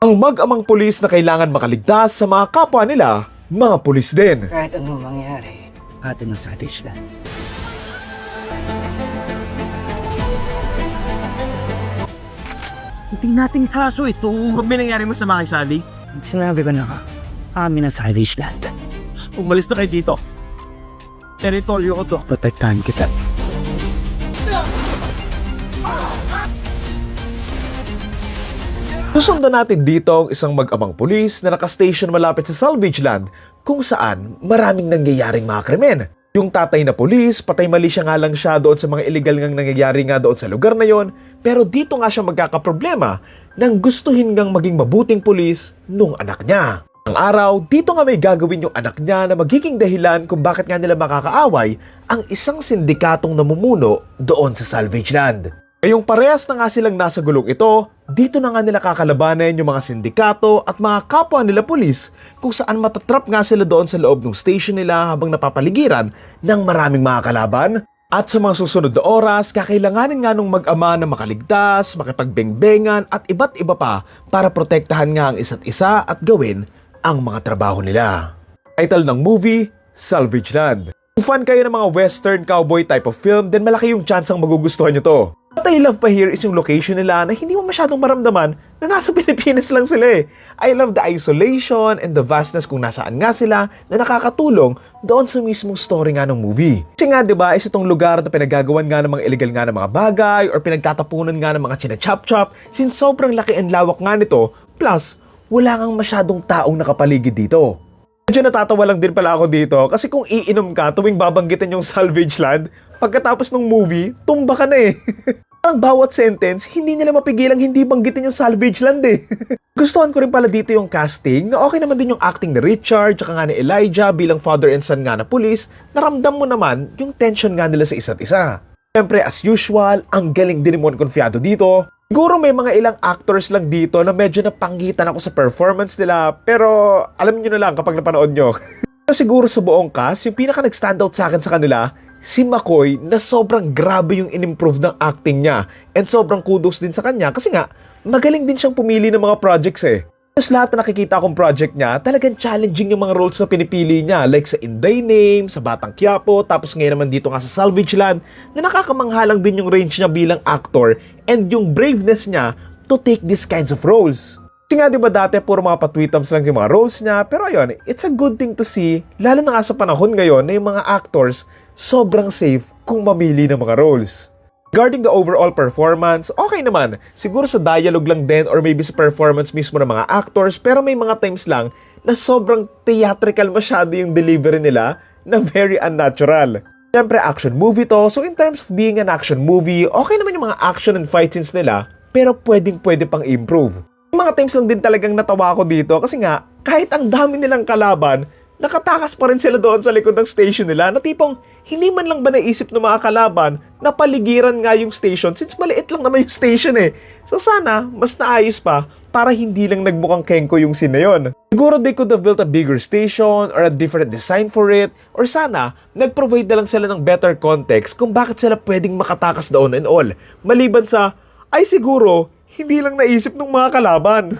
Ang mag-amang pulis na kailangan makaligtas sa mga kapwa nila, mga pulis din. Kahit anong mangyari, atin ang savage land. Hindi nating kaso ito. Ano nangyari mo sa mga Sally? Sinabi ko na ka, amin ang savage land. Umalis na kayo dito. Teritoryo ko to. Protektahan kita. Susundan natin dito ang isang mag-amang pulis na nakastation malapit sa salvage land kung saan maraming nangyayaring mga krimen. Yung tatay na pulis, patay mali siya nga lang siya doon sa mga illegal ngang nangyayari nga doon sa lugar na yon, pero dito nga siya magkakaproblema nang gustuhin ngang maging mabuting pulis nung anak niya. Ang araw, dito nga may gagawin yung anak niya na magiging dahilan kung bakit nga nila makakaaway ang isang sindikatong namumuno doon sa salvage land. Ngayong parehas na nga silang nasa gulong ito, dito na nga nila kakalabanan yung mga sindikato at mga kapwa nila pulis kung saan matatrap nga sila doon sa loob ng station nila habang napapaligiran ng maraming mga kalaban. At sa mga susunod na oras, kakailanganin nga nung mag-ama na makaligtas, makipagbengbengan at iba't iba pa para protektahan nga ang isa't isa at gawin ang mga trabaho nila. Title ng movie, Salvage Land. Kung fan kayo ng mga western cowboy type of film, then malaki yung chance ang magugustuhan nyo to. What I love pa here is yung location nila na hindi mo masyadong maramdaman na nasa Pilipinas lang sila eh. I love the isolation and the vastness kung nasaan nga sila na nakakatulong doon sa mismong story nga ng movie. Kasi nga diba, is itong lugar na pinagagawan nga ng mga illegal nga ng mga bagay or pinagtatapunan nga ng mga china-chop-chop since sobrang laki and lawak nga nito, plus wala ngang masyadong taong nakapaligid dito. Medyo natatawa lang din pala ako dito kasi kung iinom ka tuwing babanggitin yung salvage land, pagkatapos ng movie, tumba ka na eh. Ang bawat sentence, hindi nila mapigilang hindi banggitin yung salvage land eh. Gustuhan ko rin pala dito yung casting na okay naman din yung acting ni Richard tsaka nga ni Elijah bilang father and son nga na pulis. Naramdam mo naman yung tension nga nila sa isa't isa. Siyempre as usual, ang galing din ni Mon Confiado dito. Siguro may mga ilang actors lang dito na medyo napanggitan ako sa performance nila pero alam niyo na lang kapag napanood nyo. Pero siguro sa buong cast, yung pinaka nag-standout sa akin sa kanila, si McCoy na sobrang grabe yung in-improve ng acting niya and sobrang kudos din sa kanya kasi nga magaling din siyang pumili ng mga projects eh. Tapos lahat na nakikita akong project niya, talagang challenging yung mga roles na pinipili niya like sa In Thy Name, sa Batang Quiapo, tapos ngayon naman dito nga sa Salvage Land na nakakamanghalang din yung range niya bilang actor and yung braveness niya to take these kinds of roles. Kasi nga diba dati puro mga patwitams lang yung mga roles niya pero ayun, it's a good thing to see lalo na nga sa panahon ngayon na yung mga actors sobrang safe kung mamili ng mga roles. Regarding the overall performance, okay naman. Siguro sa dialogue lang din or maybe sa performance mismo ng mga actors pero may mga times lang na sobrang theatrical masyado yung delivery nila na very unnatural. Siyempre action movie to, so in terms of being an action movie, okay naman yung mga action and fight scenes nila pero pwede pang improve. Yung mga times lang din talagang natawa ako dito kasi nga kahit ang dami nilang kalaban, nakatakas pa rin sila doon sa likod ng station nila na tipong hindi man lang ba naisip ng mga kalaban na paligiran nga yung station since maliit lang naman yung station eh. So sana, mas naayos pa para hindi lang nagmukhang kengko yung scene na yun. Siguro they could have built a bigger station or a different design for it or sana, nag-provide na lang sila ng better context kung bakit sila pwedeng makatakas doon and all. Maliban sa, ay siguro, hindi lang naisip ng mga kalaban.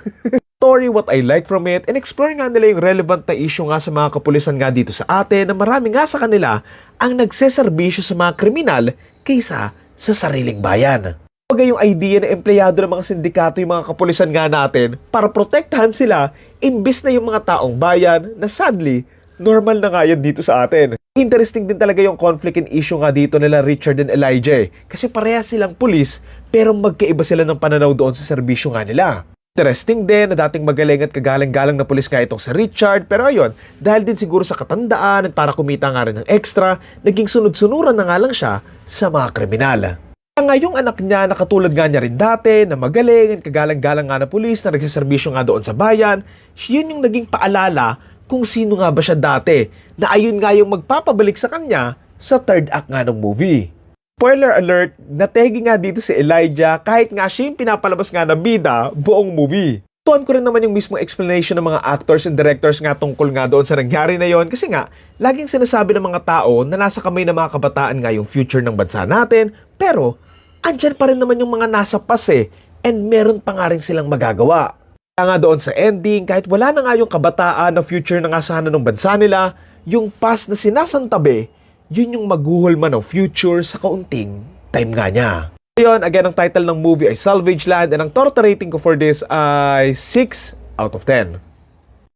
Story, what I like from it, and explore nga nila yung relevant na issue nga sa mga kapulisan nga dito sa atin na marami nga sa kanila ang nagseserbisyo sa mga kriminal kaysa sa sariling bayan. Bagay yung idea na empleyado ng mga sindikato yung mga kapulisan nga natin para protektahan sila imbes na yung mga taong bayan na sadly, normal na nga yan dito sa atin. Interesting din talaga yung conflict and issue nga dito nila Richard and Elijah kasi parehas silang pulis pero magkaiba sila ng pananaw doon sa serbisyo nga nila. Interesting din na dating magaling at kagalang-galang na pulis nga itong si Richard pero ayun, dahil din siguro sa katandaan at para kumita nga rin ng extra, naging sunod-sunuran na nga lang siya sa mga kriminal. Nga yung anak niya na katulad nga niya rin dati na magaling at kagalang-galang nga na pulis na nagsiservisyo nga doon sa bayan, yun yung naging paalala kung sino nga ba siya dati na ayun nga yung magpapabalik sa kanya sa third act nga ng movie. Spoiler alert, nategi nga dito si Elijah kahit nga siya yung pinapalabas nga na bida buong movie. Tuwan ko rin naman yung mismong explanation ng mga actors and directors nga tungkol nga doon sa nangyari na yon kasi nga, laging sinasabi ng mga tao na nasa kamay ng mga kabataan nga yung future ng bansa natin pero andyan pa rin naman yung mga nasa pas eh and meron pa nga rin silang magagawa. Kaya nga doon sa ending, kahit wala na nga yung kabataan na future na nga sana ng bansa nila, yung past na sinasantabi, yun yung maghuhulma ng future sa kaunting time nga niya. Ngayon, again, ang title ng movie ay Salvage Land and ang total rating ko for this ay 6 out of 10.